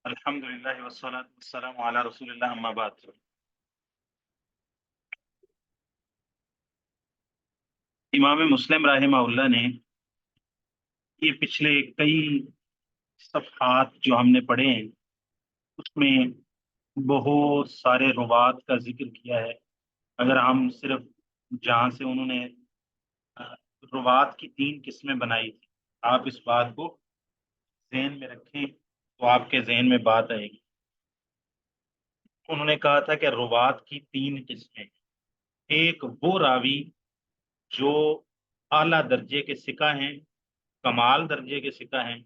الحمدللہ والصلاة والسلام علی رسول اللہ اما بعد۔ امام مسلم رحمہ اللہ نے یہ پچھلے کئی صفحات جو ہم نے پڑھے ہیں اس میں بہت سارے روات کا ذکر کیا ہے۔ اگر ہم صرف جہاں سے انہوں نے آ، روات کی 3 قسمیں بنائی تھی، آپ اس بات کو ذہن میں رکھیں تو آپ کے ذہن میں بات آئے گی۔ انہوں نے کہا تھا کہ روات کی 3 قسمیں، ایک وہ راوی جو اعلیٰ درجے کے ثقہ ہیں، کمال درجے کے ثقہ ہیں،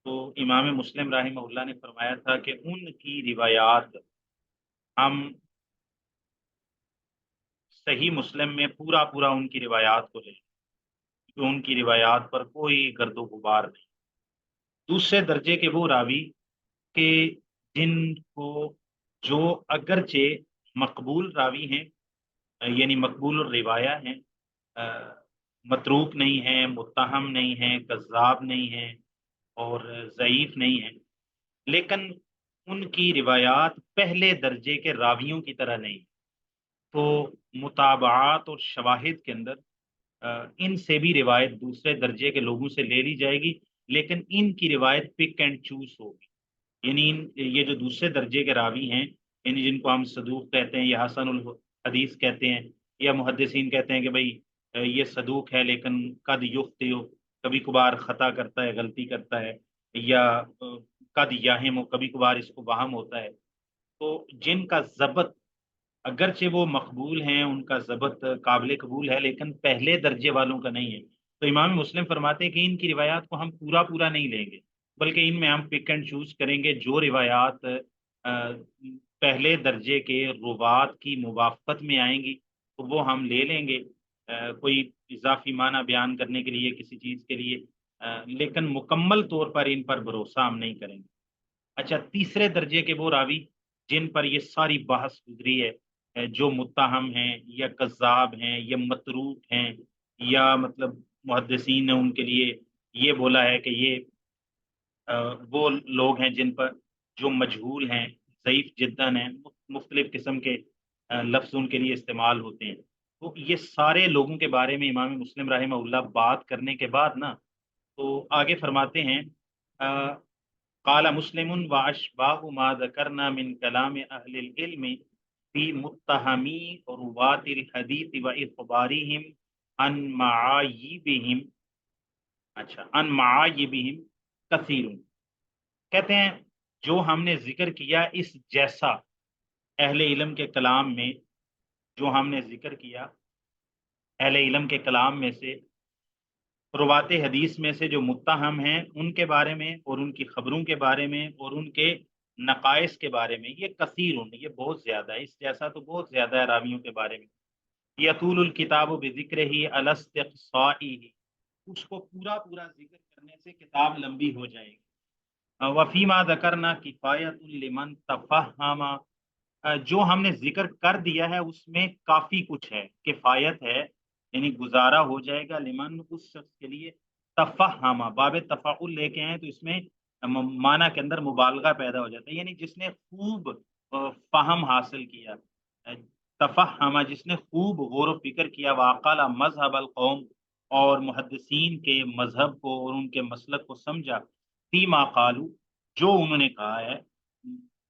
تو امام مسلم رحمہ اللہ نے فرمایا تھا کہ ان کی روایات ہم صحیح مسلم میں پورا پورا ان کی روایات کو لیں، تو ان کی روایات پر کوئی گرد و غبار نہیں۔ دوسرے درجے کے وہ راوی کہ جن کو جو اگرچہ مقبول راوی ہیں، یعنی مقبول الروایہ ہیں، متروک نہیں ہیں، متہم نہیں ہیں، کذاب نہیں ہیں اور ضعیف نہیں ہیں، لیکن ان کی روایات پہلے درجے کے راویوں کی طرح نہیں۔ تو متابعات اور شواہد کے اندر ان سے بھی روایت دوسرے درجے کے لوگوں سے لے لی جائے گی، لیکن ان کی روایت پک اینڈ چوز ہوگی۔ یعنی یہ جو دوسرے درجے کے راوی ہیں، یعنی جن کو ہم صدوق کہتے ہیں یا حسن الحدیث کہتے ہیں، یا محدثین کہتے ہیں کہ بھئی یہ صدوق ہے لیکن قد یخطئ، کبھی کبھار خطا کرتا ہے، غلطی کرتا ہے، یا قد یہم، کبھی کبھار اس کو وہم ہوتا ہے۔ تو جن کا ضبط اگرچہ وہ مقبول ہیں، ان کا ضبط قابل قبول ہے، لیکن پہلے درجے والوں کا نہیں ہے، تو امام مسلم فرماتے ہیں کہ ان کی روایات کو ہم پورا پورا نہیں لیں گے، بلکہ ان میں ہم پک اینڈ چوز کریں گے۔ جو روایات پہلے درجے کے روات کی موافقت میں آئیں گی تو وہ ہم لے لیں گے، کوئی اضافی معنی بیان کرنے کے لیے، کسی چیز کے لیے، لیکن مکمل طور پر ان پر بھروسہ ہم نہیں کریں گے۔ اچھا، تیسرے درجے کے وہ راوی جن پر یہ ساری بحث گزری ہے، جو متہم ہیں یا کذاب ہیں یا متروک ہیں، یا مطلب محدثین نے ان کے لیے یہ بولا ہے کہ یہ وہ لوگ ہیں جن پر جو مجہول ہیں، ضعیف جدا ہیں، مختلف قسم کے لفظ ان کے لیے استعمال ہوتے ہیں۔ تو یہ سارے لوگوں کے بارے میں امام مسلم رحمہ اللہ بات کرنے کے بعد نا، تو آگے فرماتے ہیں قال مسلم واشباہ ما ذکرنا من کلام اہل العلم فی متہمی روات الحدیث و اخبارہم عن معایبہم، اچھا عن معایبہم کثیر، کہتے ہیں جو ہم نے ذکر کیا اس جیسا اہل علم کے کلام میں، جو ہم نے ذکر کیا اہل علم کے کلام میں سے، روات حدیث میں سے جو متہم ہیں ان کے بارے میں اور ان کی خبروں کے بارے میں اور ان کے نقائص کے بارے میں، یہ کثیر، یہ بہت زیادہ ہے، اس جیسا تو بہت زیادہ ہے راویوں کے بارے میں۔ یطول الکتاب بذکرہ علی استقصائہ، اس کو پورا پورا ذکر کرنے سے کتاب لمبی ہو جائے گی۔ وفیما ذکرنا کفایت لمن تفہم، جو ہم نے ذکر کر دیا ہے اس میں کافی کچھ ہے، کفایت ہے، یعنی گزارا ہو جائے گا، لمن اس شخص کے لیے تفہم، باب تفاعل لے کے ہیں تو اس میں معنی کے اندر مبالغہ پیدا ہو جاتا ہے، یعنی جس نے خوب فہم حاصل کیا، تفہم جس نے خوب غور و فکر کیا، وعقل مذہب القوم، اور محدثین کے مذہب کو اور ان کے مسلک کو سمجھا، فیما قالو، جو انہوں نے کہا ہے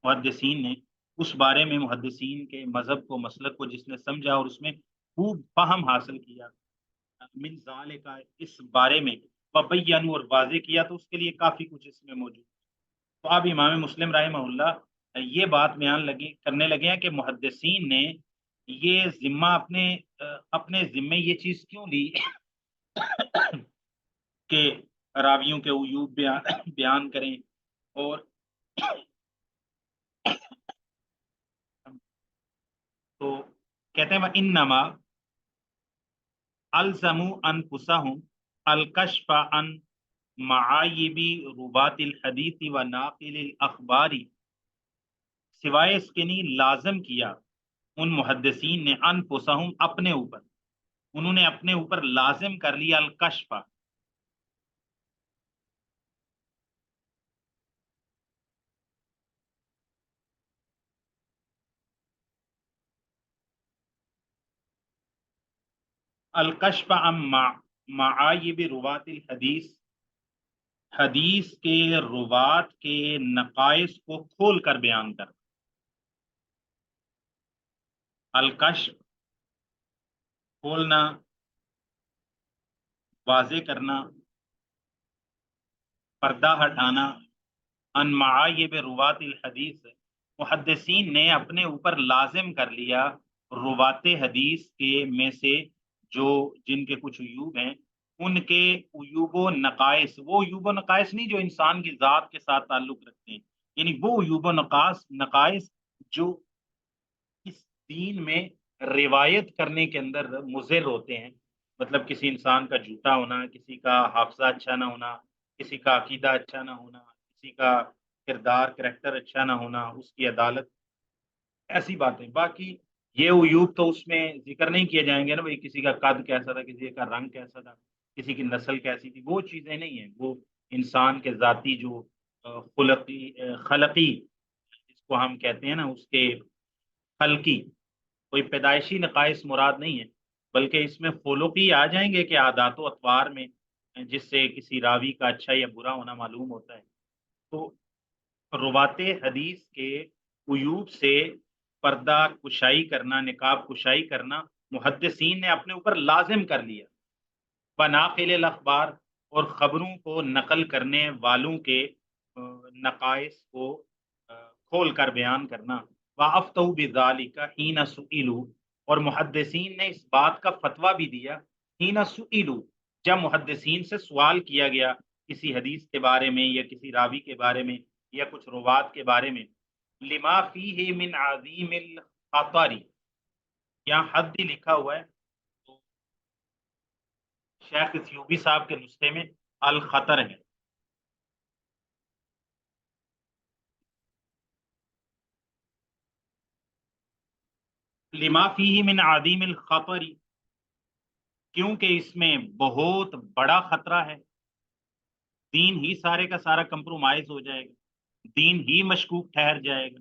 محدثین نے، اس بارے میں محدثین کے مذہب کو مسلک کو جس نے سمجھا اور اس میں خوب فہم حاصل کیا، من ذالک، اس بارے میں، وبینوا، اور واضح کیا، تو اس کے لیے کافی کچھ اس میں موجود۔ تو اب امام مسلم رحمہ اللہ یہ بات بیان کرنے لگے ہیں کہ محدثین نے یہ ذمہ اپنے ذمے یہ چیز کیوں لی کہ راویوں کے عیوب بیان کریں، اور تو کہتے ہیں وَإِنَّمَا أَلْزَمُوا أَنفُسَهُمْ الْكَشْفَ عَنْ مَعَایِبِ رُوَاةِ الْحَدِیثِ وَنَاقِلِ الْأَخْبَارِ، سوائے اس کے نہیں لازم کیا ان محدثین نے، انفسہم، اپنے اوپر، انہوں نے اپنے اوپر لازم کر لیا الکشف، الکشف عن معایب روات الحدیث، حدیث کے روات کے نقائص کو کھول کر بیان کر. الکشف کھولنا، واضح کرنا، پردہ ہٹانا. ان معایب روات الحدیث، محدثین نے اپنے اوپر لازم کر لیا روات حدیث کے میں سے جو جن کے کچھ عیوب ہیں، ان کے عیوب و نقائص. وہ عیوب و نقائص نہیں جو انسان کی ذات کے ساتھ تعلق رکھتے ہیں، یعنی وہ عیوب و نقائص جو اس دین میں روایت کرنے کے اندر مضر ہوتے ہیں. مطلب کسی انسان کا جھوٹا ہونا، کسی کا حافظہ اچھا نہ ہونا، کسی کا عقیدہ اچھا نہ ہونا، کسی کا کردار کریکٹر اچھا نہ ہونا، اس کی عدالت، ایسی باتیں. باقی یہ عیوب تو اس میں ذکر نہیں کیے جائیں گے نا، بھائی کسی کا قد کیسا تھا، کسی کا رنگ کیسا تھا، کسی کی نسل کیسی تھی. وہ چیزیں نہیں ہیں. وہ انسان کے ذاتی جو خلقی جس کو ہم کہتے ہیں نا، اس کے خلقی کوئی پیدائشی نقائص مراد نہیں ہے، بلکہ اس میں خلقی آ جائیں گے کہ عادات و اطوار میں جس سے کسی راوی کا اچھا یا برا ہونا معلوم ہوتا ہے. تو روات حدیث کے عیوب سے پردہ کشائی کرنا، نقاب کشائی کرنا محدثین نے اپنے اوپر لازم کر لیا. بناقل الاخبار، اور خبروں کو نقل کرنے والوں کے نقائص کو کھول کر بیان کرنا. وَأَفْتَوْا بِذَلِكَ حِينَ سُئِلُوا، اور محدثین نے اس بات کا فتویٰ بھی دیا حِينَ سُئِلُوا، جب محدثین سے سوال کیا گیا کسی حدیث کے بارے میں یا کسی راوی کے بارے میں یا کچھ روات کے بارے میں. لما فیہ من عظیم الخطر، یہاں حد ہی لکھا ہوا ہے، تو شیخ سیوبی صاحب کے نسخے میں الخطر ہے. لما فیہ من عظیم الخطر، کیونکہ اس میں بہت بڑا خطرہ ہے. دین ہی سارے کا سارا کمپرومائز ہو جائے گا، دین ہی مشکوک ٹھہر جائے گا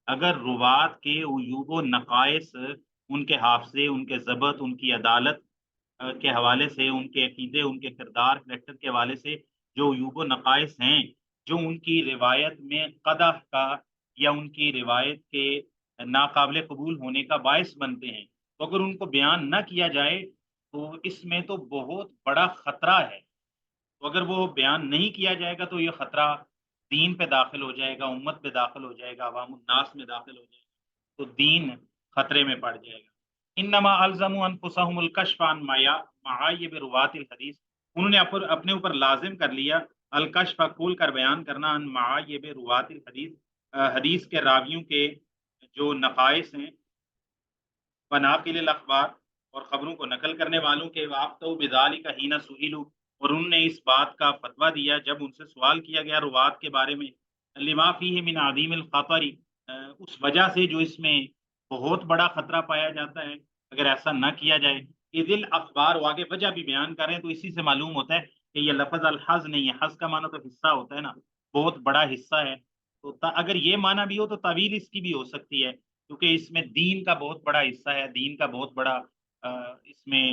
اگر روات کے عیوب و نقائص، ان کے حافظے، ان کے ضبط، ان کی عدالت کے حوالے سے، ان کے عقیدے، ان کے کردار کریکٹر کے حوالے سے جو عیوب و نقائص ہیں، جو ان کی روایت میں قدح کا یا ان کی روایت کے ناقابل قبول ہونے کا باعث بنتے ہیں، تو اگر ان کو بیان نہ کیا جائے تو اس میں تو بہت بڑا خطرہ ہے. تو اگر وہ بیان نہیں کیا جائے گا تو یہ خطرہ دین پہ داخل ہو جائے گا، امت پہ داخل ہو جائے گا، عوام الناس میں داخل ہو جائے گا، تو دین خطرے میں پڑ جائے گا. انما الزموا انفسهم الکشف عن معایب روات الحدیث، انہوں نے اپنے اوپر لازم کر لیا الکشف، کھول کر بیان کرنا، عن معایب روات الحدیث، حدیث کے راویوں کے جو نقائص ہیں، بناقل الاخبار، اور خبروں کو نقل کرنے والوں کے. وافتوا بذلک حین سئلوا، اور انہوں نے اس بات کا فتویٰ دیا جب ان سے سوال کیا گیا روات کے بارے میں. لما فیہ من عظیم الخطر، اس وجہ سے جو اس میں بہت بڑا خطرہ پایا جاتا ہے اگر ایسا نہ کیا جائے. اذ الاخبار، وہ آگے وجہ بھی بیان کر رہے ہیں، تو اسی سے معلوم ہوتا ہے کہ یہ لفظ الحظ نہیں ہے. حظ کا معنی تو حصہ ہوتا ہے نا، بہت بڑا حصہ ہے. تو اگر یہ معنی بھی ہو تو تعویل اس کی بھی ہو سکتی ہے، کیونکہ اس میں دین کا بہت بڑا حصہ ہے، دین کا بہت بڑا اس میں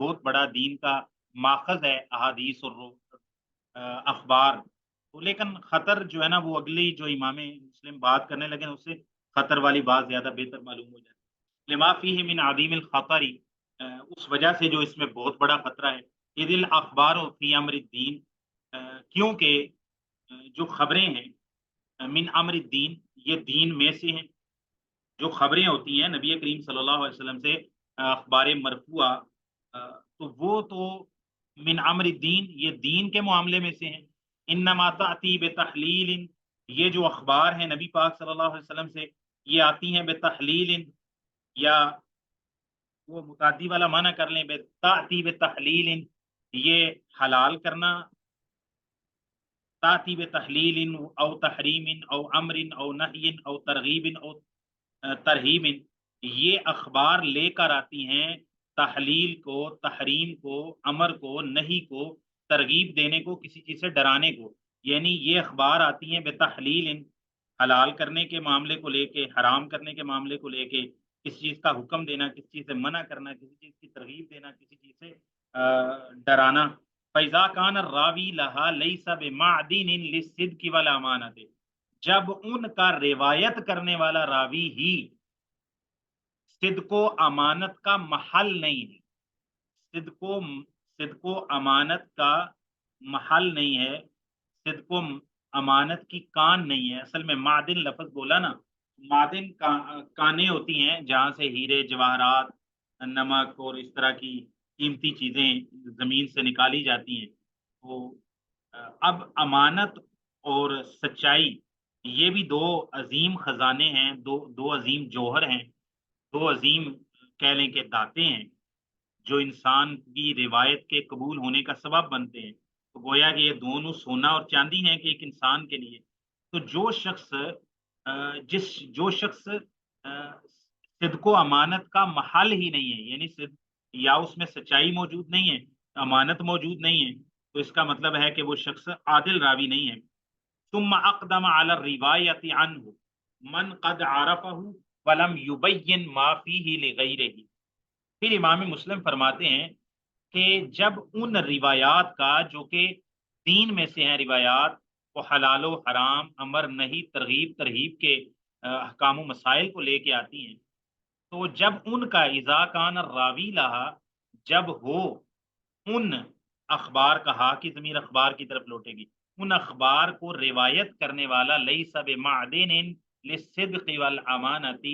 بہت بڑا دین کا ماخذ ہے احادیث اور اخبار. تو لیکن خطر جو ہے نا، وہ اگلی جو امام مسلم بات کرنے لگے اس سے خطر والی بات زیادہ بہتر معلوم ہو جاتی ہے. لما فیہ من عظیم الخطر، اس وجہ سے جو اس میں بہت بڑا خطرہ ہے. اذ الاخبار فی امر الدین، کیونکہ جو خبریں ہیں من امر الدین، یہ دین میں سے ہیں. جو خبریں ہوتی ہیں نبی کریم صلی اللہ علیہ وسلم سے، اخبار مرفوعہ، تو وہ تو من امر الدین، یہ دین کے معاملے میں سے ہیں. انما تأتی بتحلیل، یہ جو اخبار ہیں نبی پاک صلی اللہ علیہ وسلم سے، یہ آتی ہیں بتحلیل، یا وہ متعدی والا معنی کر لیں، تأتی بتحلیل، یہ حلال کرنا، تأتی بتحلیل او تحریم او امر او نہی او ترغیب او ترہیب، یہ اخبار لے کر آتی ہیں تحلیل کو، تحریم کو، امر کو، نہی کو، ترغیب دینے کو، کسی چیز سے ڈرانے کو. یعنی یہ اخبار آتی ہیں بتحلیل، حلال کرنے کے معاملے کو لے کے، حرام کرنے کے معاملے کو لے کے، کسی چیز کا حکم دینا، کسی چیز سے منع کرنا، کسی چیز کی ترغیب دینا، کسی چیز سے ڈرانا. فَإِذَا كَانَ الرَّاوِي لَهَا لَيْسَ بِمَعْدِنٍ لِلصِّدْقِ وَالْأَمَانَةِ، جب ان کا روایت کرنے والا راوی ہی صدق و امانت کا محل نہیں ہے، صدق و امانت کا محل نہیں ہے، صدق و امانت کی کان نہیں ہے. اصل میں معدن لفظ بولا نا، معدن کانیں ہوتی ہیں جہاں سے ہیرے جواہرات، نمک اور اس طرح کی قیمتی چیزیں زمین سے نکالی جاتی ہیں. تو اب امانت اور سچائی یہ بھی دو عظیم خزانے ہیں، دو عظیم جوہر ہیں، دو عظیم کہہ لیں کہ داتے ہیں جو انسان کی روایت کے قبول ہونے کا سبب بنتے ہیں. تو گویا کہ یہ دونوں سونا اور چاندی ہیں کہ ایک انسان کے لیے. تو جو شخص صدق و امانت کا محل ہی نہیں ہے، یعنی یا اس میں سچائی موجود نہیں ہے، امانت موجود نہیں ہے، تو اس کا مطلب ہے کہ وہ شخص عادل راوی نہیں ہے. ثم اقدم على الروایت عنه من قد عرفه ولم يبين ما فيه لغیره. پھر امام مسلم فرماتے ہیں کہ جب ان روایات کا جو کہ دین میں سے ہیں روایات، وہ حلال و حرام، امر نہیں، ترغیب ترہیب کے احکام و مسائل کو لے کے آتی ہیں، تو جب ان کا اذا کان الراوی لہا، جب ہو ان اخبار کا، ہا کی ضمیر اخبار کی طرف لوٹے گی، ان اخبار کو روایت کرنے والا لیس بمعدن للصدق والامانت،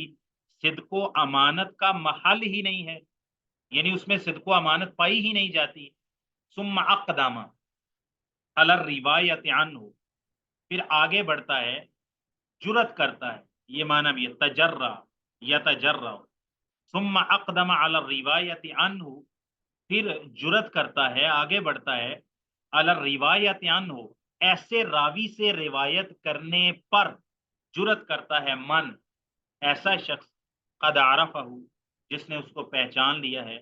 صدق و امانت کا محل ہی نہیں ہے، یعنی اس میں صدق و امانت پائی ہی نہیں جاتی. ثم اقدام علی الروایت عنہ، پھر آگے بڑھتا ہے، جرت کرتا ہے، یہ معنی بھی ہے تجرع یتجرع. ثم اقدم علی الروایت عنہ، پھر جرت کرتا ہے، آگے بڑھتا ہے، علی الروایت عنہ، ایسے راوی سے روایت کرنے پر جرت کرتا ہے من، ایسا شخص، قد عرفہ، جس نے اس کو پہچان لیا ہے،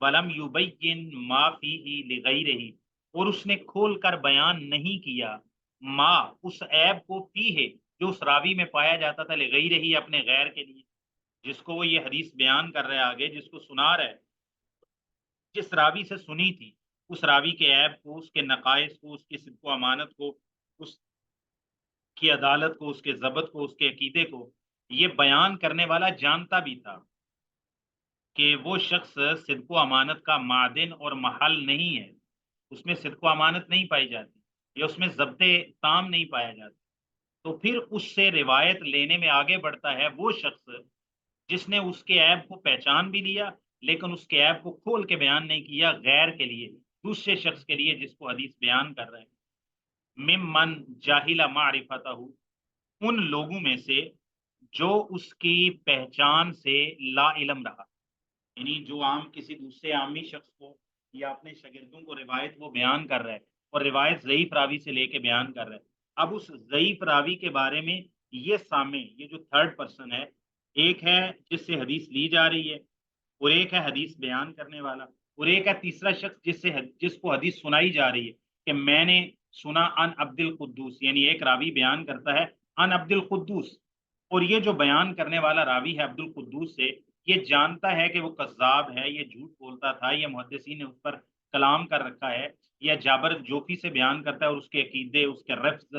ولم یبین ما فیہ لغیرہ، اور اس نے کھول کر بیان نہیں کیا، ما اس عیب کو فیہ جو اس راوی میں پایا جاتا تھا، لغیرہ اپنے غیر کے لیے، جس کو وہ یہ حدیث بیان کر رہے ہیں آگے، جس کو سنا رہا ہے، جس راوی سے سنی تھی، اس راوی کے عیب کو، اس کے نقائص کو، اس کی صدق و امانت کو، اس کی عدالت کو، اس کے ضبط کو، اس کے عقیدے کو، یہ بیان کرنے والا جانتا بھی تھا کہ وہ شخص صدق و امانت کا معدن اور محل نہیں ہے، اس میں صدق و امانت نہیں پائی جاتی، یا اس میں ضبط تام نہیں پایا جاتا. تو پھر اس سے روایت لینے میں آگے بڑھتا ہے وہ شخص جس نے اس کے عیب کو پہچان بھی لیا، لیکن اس کے عیب کو کھول کے بیان نہیں کیا غیر کے لیے، دوسرے شخص کے لیے جس کو حدیث بیان کر رہے ہیں. ممن جاہل معرفتہ، ان لوگوں میں سے جو اس کی پہچان سے لا علم رہا، یعنی جو عام کسی دوسرے عامی شخص کو یا اپنے شاگردوں کو روایت وہ بیان کر رہا ہے، اور روایت ضعیف راوی سے لے کے بیان کر رہا ہے. اب اس ضعیف راوی کے بارے میں یہ سامع، یہ جو تھرڈ پرسن ہے، ایک ہے جس سے حدیث لی جا رہی ہے، اور ایک ہے حدیث بیان کرنے والا، اور ایک ہے تیسرا شخص جس کو حدیث سنائی جا رہی ہے کہ میں نے سنا ان عبد القدوس، یعنی ایک راوی بیان کرتا ہے ان عبد القدوس، اور یہ جو بیان کرنے والا راوی ہے عبد القدوس سے، یہ جانتا ہے کہ وہ کذاب ہے، یہ جھوٹ بولتا تھا، یہ محدثین نے اس پر کلام کر رکھا ہے، یا جابر جوفی سے بیان کرتا ہے، اور اس کے عقیدے، اس کے رفض،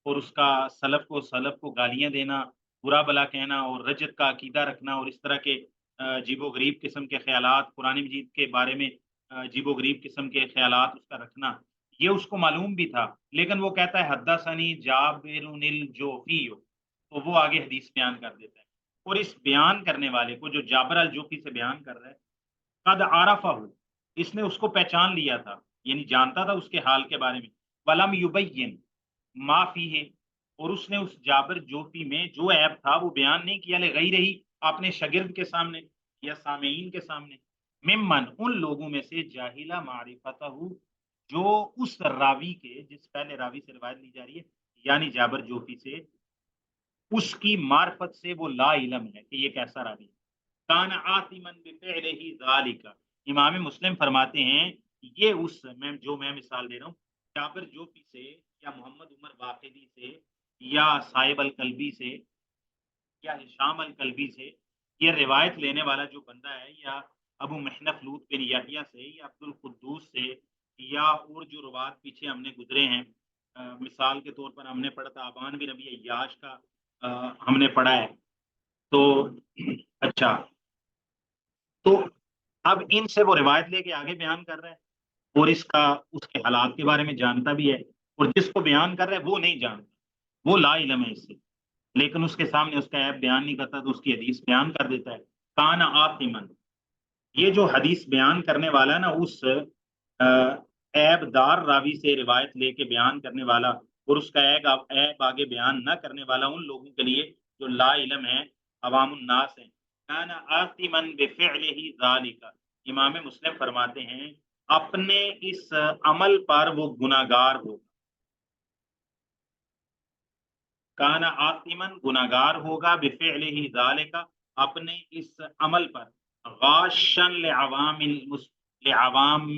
اور اس کا سلف کو گالیاں دینا، برا بلا کہنا، اور رجت کا عقیدہ رکھنا، اور اس طرح کے عجیب و غریب قسم کے خیالات قرآن مجید کے بارے میں، عجیب و غریب قسم کے خیالات اس کا رکھنا، یہ اس کو معلوم بھی تھا. لیکن وہ کہتا ہے حدثنی جابر الجوفی، تو وہ آگے حدیث بیان کر دیتا ہے. اور اس بیان کرنے والے کو جو جابر الجوفی سے بیان کر رہا ہے، قد عرفہ، اس نے اس کو پہچان لیا تھا، یعنی جانتا تھا اس کے حال کے بارے میں، ولم یبین ما فیہ، اور اس نے اس جابر جوفی میں جو عیب تھا وہ بیان نہیں کیا، لغیرہ اپنے شاگرد کے سامنے یا سامعین کے سامنے. ممن ان لوگوں میں سے جاہلہ معرفتہ، جو اس راوی کے، جس پہلے راوی سے روایت لی جا رہی ہے یعنی جابر جوفی سے، اس کی معرفت سے وہ لا علم ہے کہ یہ کیسا راوی ہے. کان عاصما بفعلہ ذالک، امام مسلم فرماتے ہیں یہ میں مثال دے رہا ہوں، جابر جوفی سے، یا محمد عمر واقدی سے، یا صاحب القلبی سے، یا ہشام القلبی سے، یہ روایت لینے والا جو بندہ ہے، یا ابو محنف لوط بن یحییٰ سے، یا عبد القدوس سے، یا اور جو روات پیچھے ہم نے گزرے ہیں، مثال کے طور پر ہم نے پڑھا تھا ابان بن نبی عیاش کا، ہم نے پڑھا ہے تو اچھا، تو اب ان سے وہ روایت لے کے آگے بیان کر رہا ہے، اور اس کے حالات کے بارے میں جانتا بھی ہے، اور جس کو بیان کر رہا ہے وہ نہیں جانتا، وہ لا علم ہے اس سے، لیکن اس کے سامنے اس کا عیب بیان نہیں کرتا تو اس کی حدیث بیان کر دیتا ہے۔ کان آتمن، یہ جو حدیث بیان کرنے والا ہے نا، اس عیب دار راوی سے روایت لے کے بیان کرنے والا، اور اس کا عیب آگے بیان نہ کرنے والا، ان لوگوں کے لیے جو لا علم ہے، عوام الناس ہیں، کان آتمن بفعلہ ذالک، امام مسلم فرماتے ہیں اپنے اس عمل پر وہ گناہگار ہوگا، کان آتمن گناہگار ہوگا، بفعلہ ذالک اپنے اس عمل پر، غاشن لعوام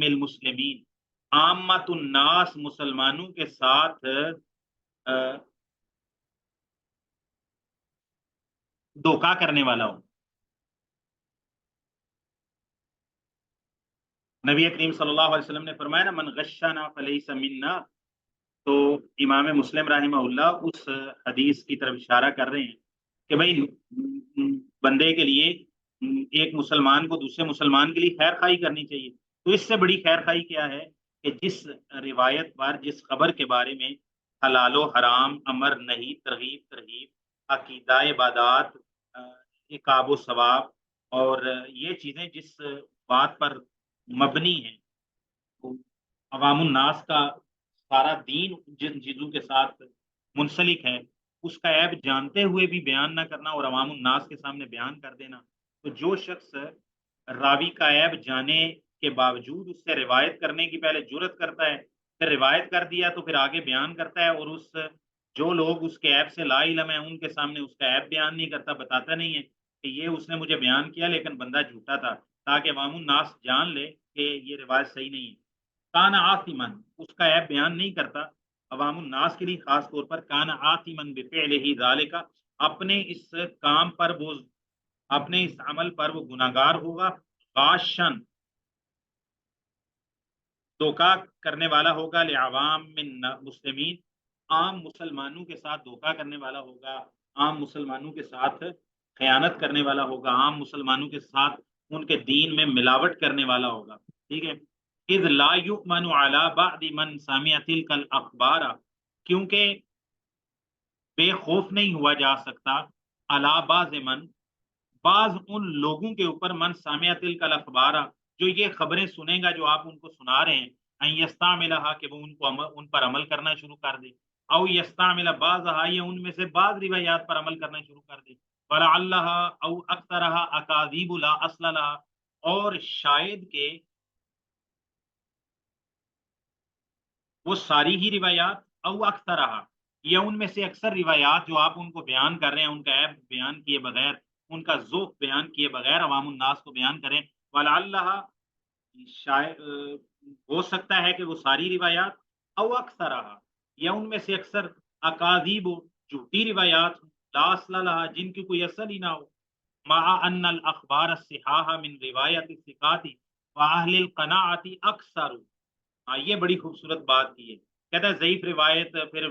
المسلمین، عامت الناس مسلمانوں کے ساتھ دھوکہ کرنے والا ہو۔ نبی کریم صلی اللہ علیہ وسلم نے فرمایا نا، من غشنا فلیس منا، تو امام مسلم رحمہ اللہ اس حدیث کی طرف اشارہ کر رہے ہیں کہ بھائی بندے کے لیے، ایک مسلمان کو دوسرے مسلمان کے لیے خیر خواہی کرنی چاہیے، تو اس سے بڑی خیر خواہی کیا ہے کہ جس روایت پر، جس خبر کے بارے میں حلال و حرام، امر نہیں، ترغیب ترغیب، عقیدہ، عبادات، عقاب و ثواب، اور یہ چیزیں جس بات پر مبنی ہیں، عوام الناس کا سارا دین جن چیزوں کے ساتھ منسلک ہے، اس کا عیب جانتے ہوئے بھی بیان نہ کرنا اور عوام الناس کے سامنے بیان کر دینا، تو جو شخص راوی کا عیب جانے کے باوجود اس سے روایت کرنے کی پہلے جرت کرتا ہے، پھر روایت کر دیا تو پھر آگے بیان کرتا ہے، اور جو لوگ اس کے عیب سے لا علم ہیں ان کے سامنے اس کا عیب بیان نہیں کرتا، بتاتا نہیں ہے کہ یہ اس نے مجھے بیان کیا لیکن بندہ جھوٹا تھا، تاکہ عوام الناس جان لے کہ یہ روایت صحیح نہیں ہے۔ کان آتمن، اس کا عیب بیان نہیں کرتا عوام الناس کے لیے، خاص طور پر کان آتمن بفعلہ ذالک، اپنے اس کام پر وہ، اپنے اس عمل پر وہ گناہگار ہوگا، غاشن، دھوکہ کرنے والا ہوگا، لعوام من مسلمین، عام مسلمانوں کے ساتھ دھوکہ کرنے والا ہوگا، عام مسلمانوں کے ساتھ خیانت کرنے والا ہوگا، عام مسلمانوں کے ساتھ ان کے دین میں ملاوٹ کرنے والا ہوگا، ٹھیک ہے۔ اذ لا یؤمن علی بعض من سمع تلک الاخبار، کیونکہ بے خوف نہیں ہوا جا سکتا، علی بعض من، بعض ان لوگوں کے اوپر، من سامع تلک الاخبار، جو یہ خبریں سنیں گا جو آپ ان کو سنا رہے ہیں، ان یستعملها، کہ وہ ان پر عمل کرنا شروع کر دے، او یستعمل بعضها، یا ان میں سے بعض روایات پر عمل کرنا شروع کر دے، ولعلها او اکثرها اکاذیب لا اصل لها، اور شاید کہ وہ ساری ہی روایات، او اکثرها، یا ان میں سے اکثر روایات جو آپ ان کو بیان کر رہے ہیں، ان کا عیب بیان کیے بغیر، ان کا ذوق بیان کیے بغیر عوام الناس کو بیان کریں، ولعلها، شاید ہو سکتا ہے کہ وہ ساری روایات، او اکثرها، یا ان میں سے اکثر، اکاذیب، جھوٹی روایات، لا اصل لها، جن کی کوئی اصل ہی نہ ہو، مع ان الاخبار الصحاح من روایت الثقات واہل القناعت اکثر، ہاں یہ بڑی خوبصورت بات کی ہے، کہتا ہے ضعیف روایت، پھر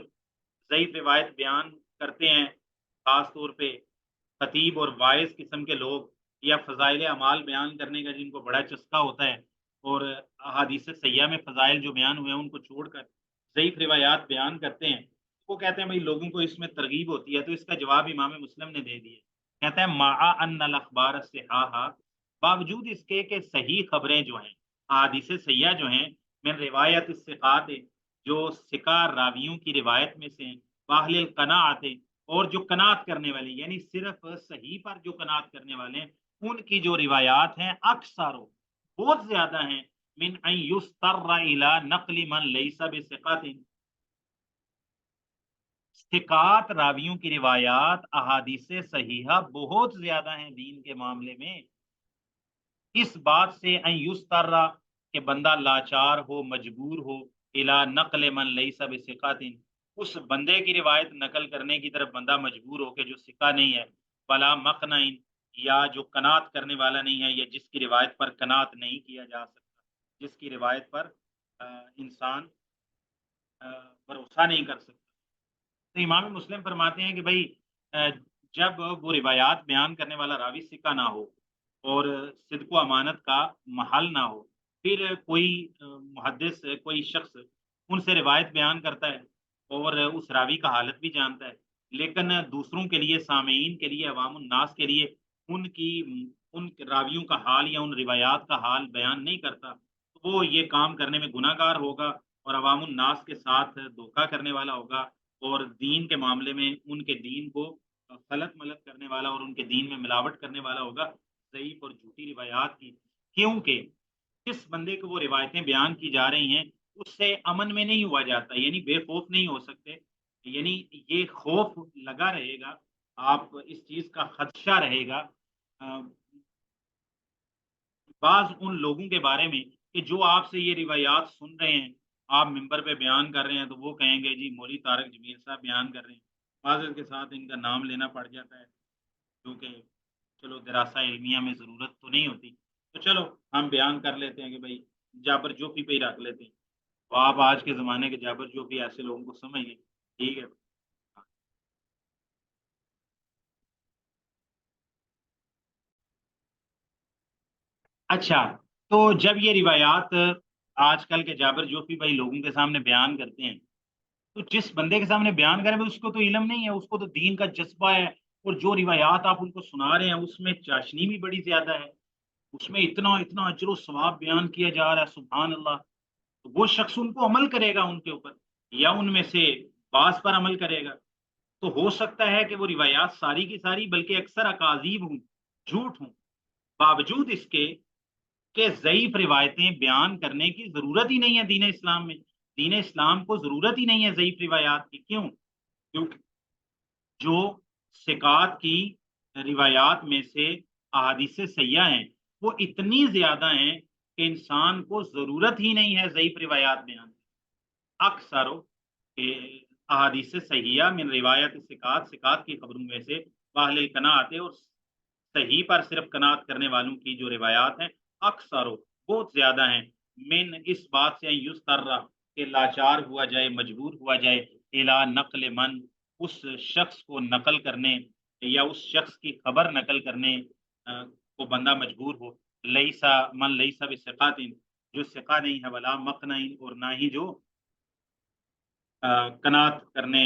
ضعیف روایت بیان کرتے ہیں، خاص طور پہ خطیب اور واعظ قسم کے لوگ، یا فضائل اعمال بیان کرنے کا جن کو بڑا چسکا ہوتا ہے، اور احادیث سیاح میں فضائل جو بیان ہوئے ہیں ان کو چھوڑ کر ضعیف روایات بیان کرتے ہیں، وہ کہتے ہیں بھائی لوگوں کو اس میں ترغیب ہوتی ہے، تو اس کا جواب امام مسلم نے دے دیا، کہتا ہے مع ان الاخبار الصحاح، باوجود اس کے کہ صحیح خبریں جو ہیں، احادیث سیاح جو ہیں، من روایت الثقات، جو ثقہ راویوں کی روایت میں سے ہیں، واہل القناعت، اور جو قناعت کرنے والے، یعنی صرف صحیح پر جو قناعت کرنے والے ہیں، ان کی جو روایات ہیں اکثر، بہت زیادہ ہیں، من ان یستر الی نقل من لیس بثقات، ثقات راویوں کی روایات، احادیث صحیحہ بہت زیادہ ہیں دین کے معاملے میں، اس بات سے ان یستر، کہ بندہ لاچار ہو، مجبور ہو، الی نقل من لیس بثقات، اس بندے کی روایت نقل کرنے کی طرف بندہ مجبور ہو کہ جو ثقہ نہیں ہے، فلا مقنع، یا جو قناعت کرنے والا نہیں ہے، یا جس کی روایت پر قناعت نہیں کیا جا سکتا، جس کی روایت پر انسان بھروسہ نہیں کر سکتا۔ تو امام مسلم فرماتے ہیں کہ بھائی جب وہ روایات بیان کرنے والا راوی ثقہ نہ ہو اور صدق و امانت کا محل نہ ہو، پھر کوئی محدث کوئی شخص ان سے روایت بیان کرتا ہے اور اس راوی کا حالت بھی جانتا ہے، لیکن دوسروں کے لیے، سامعین کے لیے، عوام الناس کے لیے ان کی ان راویوں کا حال یا ان روایات کا حال بیان نہیں کرتا، تو وہ یہ کام کرنے میں گناہ گار ہوگا اور عوام الناس کے ساتھ دھوکہ کرنے والا ہوگا، اور دین کے معاملے میں ان کے دین کو غلط ملت کرنے والا اور ان کے دین میں ملاوٹ کرنے والا ہوگا ضعیف اور جھوٹی روایات کی۔ کیونکہ جس بندے کو وہ روایتیں بیان کی جا رہی ہیں اس سے امن میں نہیں ہوا جاتا، یعنی بے خوف نہیں ہو سکتے، یعنی یہ خوف لگا رہے گا، آپ اس چیز کا خدشہ رہے گا بعض ان لوگوں کے بارے میں کہ جو آپ سے یہ روایات سن رہے ہیں، آپ ممبر پہ بیان کر رہے ہیں تو وہ کہیں گے جی مولوی طارق جمیل صاحب بیان کر رہے ہیں، معذرت کے ساتھ ان کا نام لینا پڑ جاتا ہے کیونکہ چلو دراسہ علمیہ میں ضرورت تو نہیں ہوتی، تو چلو ہم بیان کر لیتے ہیں کہ بھائی جابر جوفی پہ ہی رکھ لیتے ہیں، تو آپ آج کے زمانے کے جابر جوفی ایسے لوگوں کو سمجھ گئے، ٹھیک ہے۔ اچھا، تو جب یہ روایات آج کل کے جابر جوفی بھائی لوگوں کے سامنے بیان کرتے ہیں، تو جس بندے کے سامنے بیان کرے اس کو تو علم نہیں ہے، اس کو تو دین کا جذبہ ہے، اور جو روایات آپ ان کو سنا رہے ہیں اس میں چاشنی بھی بڑی زیادہ ہے، اس میں اتنا اتنا اجر و ثواب بیان کیا جا رہا ہے، سبحان اللہ، تو وہ شخص ان کو عمل کرے گا ان کے اوپر، یا ان میں سے بعض پر عمل کرے گا، تو ہو سکتا ہے کہ وہ روایات ساری کی ساری بلکہ اکثر اکاذیب ہوں، جھوٹ ہوں، باوجود اس کے کہ ضعیف روایتیں بیان کرنے کی ضرورت ہی نہیں ہے دین اسلام میں، دین اسلام کو ضرورت ہی نہیں ہے ضعیف روایات کی، کیوں؟ کیونکہ جو ثقات کی روایات میں سے احادیث سیاح ہیں وہ اتنی زیادہ ہیں کہ انسان کو ضرورت ہی نہیں ہے ضعیف روایات بیان، اکثر احادیث صحیحہ من روایت ثقات، ثقات کی خبروں میں سے واہل القناعت اور صحیح پر صرف قناعت کرنے والوں کی جو روایات ہیں اکثر بہت زیادہ ہیں، من اس بات سے یوز کر رہا کہ لاچار ہوا جائے، مجبور ہوا جائے الا نقل من، اس شخص کو نقل کرنے یا اس شخص کی خبر نقل کرنے کو بندہ مجبور ہو، لیسا من لیسا بثقات، جو ثقہ نہیں ہے، ولا مقنعین، اور نہ ہی جو قناعت کرنے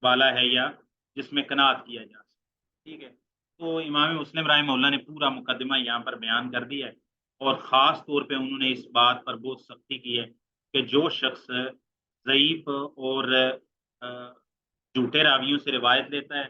والا ہے یا جس میں قناعت کیا جا سکے، ٹھیک ہے۔ تو امام مسلم رحمہ اللہ نے پورا مقدمہ یہاں پر بیان کر دیا ہے، اور خاص طور پہ انہوں نے اس بات پر بہت سختی کی ہے کہ جو شخص ضعیف اور جھوٹے راویوں سے روایت لیتا ہے،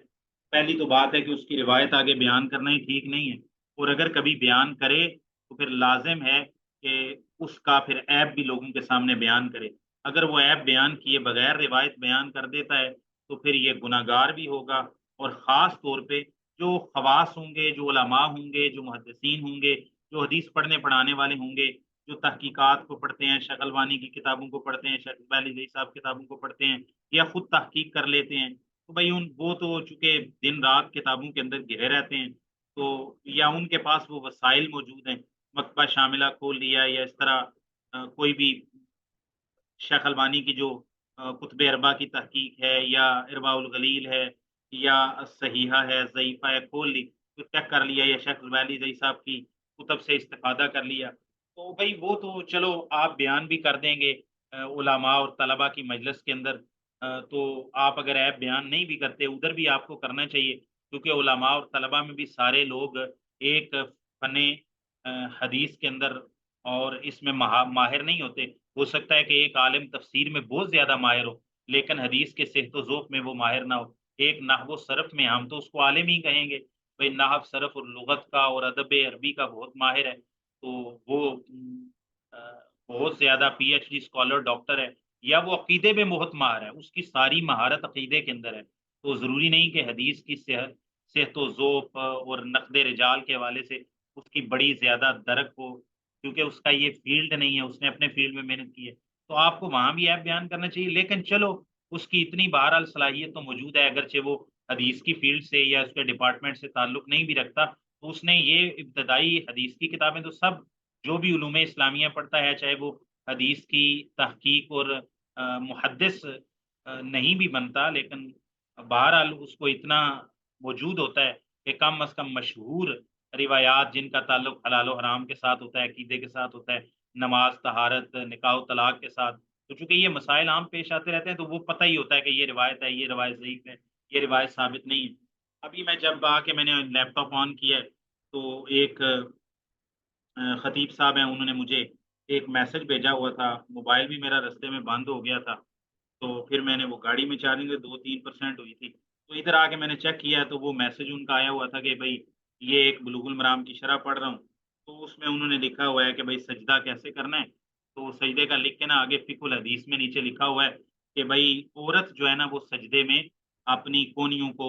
پہلی تو بات ہے کہ اس کی روایت آگے بیان کرنا ہی ٹھیک نہیں ہے، اور اگر کبھی بیان کرے تو پھر لازم ہے کہ اس کا پھر عیب بھی لوگوں کے سامنے بیان کرے، اگر وہ عیب بیان کیے بغیر روایت بیان کر دیتا ہے تو پھر یہ گناہ گار بھی ہوگا، اور خاص طور پہ جو خواص ہوں گے، جو علماء ہوں گے، جو محدثین ہوں گے، جو حدیث پڑھنے پڑھانے والے ہوں گے، جو تحقیقات کو پڑھتے ہیں، شیخ البانی کی کتابوں کو پڑھتے ہیں، شیخ علی صاحب کتابوں کو پڑھتے ہیں، یا خود تحقیق کر لیتے ہیں، تو بھائی وہ تو چونکہ دن رات کتابوں کے اندر گھرے رہتے ہیں، تو یا ان کے پاس وہ وسائل موجود ہیں، مکتبہ شاملہ کھول لیا یا اس طرح کوئی بھی شیخ البانی کی جو کتب اربا کی تحقیق ہے یا ارباء الغلیل ہے یا صحیحہ ہے، ضعیفہ ہے، کھول لی تو چیک کر لیا، یا شیخ زبیلی صاحب کی کتب سے استفادہ کر لیا، تو بھائی وہ تو چلو آپ بیان بھی کر دیں گے علماء اور طلباء کی مجلس کے اندر، تو آپ اگر ایپ بیان نہیں بھی کرتے ادھر بھی آپ کو کرنا چاہیے، کیونکہ علماء اور طلباء میں بھی سارے لوگ ایک فن حدیث کے اندر اور اس میں ماہر نہیں ہوتے، ہو سکتا ہے کہ ایک عالم تفسیر میں بہت زیادہ ماہر ہو لیکن حدیث کے صحت و ذوق میں وہ ماہر نہ ہو، ایک نحو و صرف میں ہم تو اس کو عالم ہی کہیں گے، بھائی نحو صرف اور لغت کا اور ادب عربی کا بہت ماہر ہے، تو وہ بہت زیادہ P H D scholar doctor ہے، یا وہ عقیدے میں بہت ماہر ہے، اس کی ساری مہارت عقیدے کے اندر ہے، تو ضروری نہیں کہ حدیث کی صحت و ذوق اور نقد رجال کے حوالے سے اس کی بڑی زیادہ درک ہو، کیونکہ اس کا یہ فیلڈ نہیں ہے، اس نے اپنے فیلڈ میں محنت کی ہے، تو آپ کو وہاں بھی ایپ بیان کرنا چاہیے، لیکن چلو اس کی اتنی بہرحال صلاحیت تو موجود ہے، اگرچہ وہ حدیث کی فیلڈ سے یا اس کے ڈپارٹمنٹ سے تعلق نہیں بھی رکھتا، تو اس نے یہ ابتدائی حدیث کی کتابیں تو سب جو بھی علوم اسلامیہ پڑھتا ہے، چاہے وہ حدیث کی تحقیق اور محدث نہیں بھی بنتا، لیکن بہرحال اس کو اتنا موجود ہوتا ہے کہ کم از کم مشہور روایات جن کا تعلق حلال و حرام کے ساتھ ہوتا ہے، عقیدے کے ساتھ ہوتا ہے، نماز، طہارت، نکاح و طلاق کے ساتھ، تو چونکہ یہ مسائل عام پیش آتے رہتے ہیں تو وہ پتہ ہی ہوتا ہے کہ یہ روایت ہے، یہ روایت ضعیف ہے، یہ روایت ثابت نہیں ہے۔ ابھی میں جب آ کے میں نے لیپ ٹاپ آن کیا ہے، تو ایک خطیب صاحب ہیں، انہوں نے مجھے ایک میسج بھیجا ہوا تھا، موبائل بھی میرا رستے میں بند ہو گیا تھا، تو پھر میں نے وہ گاڑی میں چارجنگ 2-3% ہوئی تھی، تو ادھر آ کے میں نے چیک کیا تو وہ میسج ان کا آیا ہوا تھا کہ بھائی یہ ایک بلوغ المرام کی شرح پڑھ رہا ہوں، تو اس میں انہوں نے لکھا ہوا ہے کہ بھائی سجدہ کیسے کرنا ہے، تو سجدے کا لکھ کے نا آگے فقہ الحدیث میں نیچے لکھا ہوا ہے کہ بھائی عورت جو ہے نا وہ سجدے میں اپنی کونیوں کو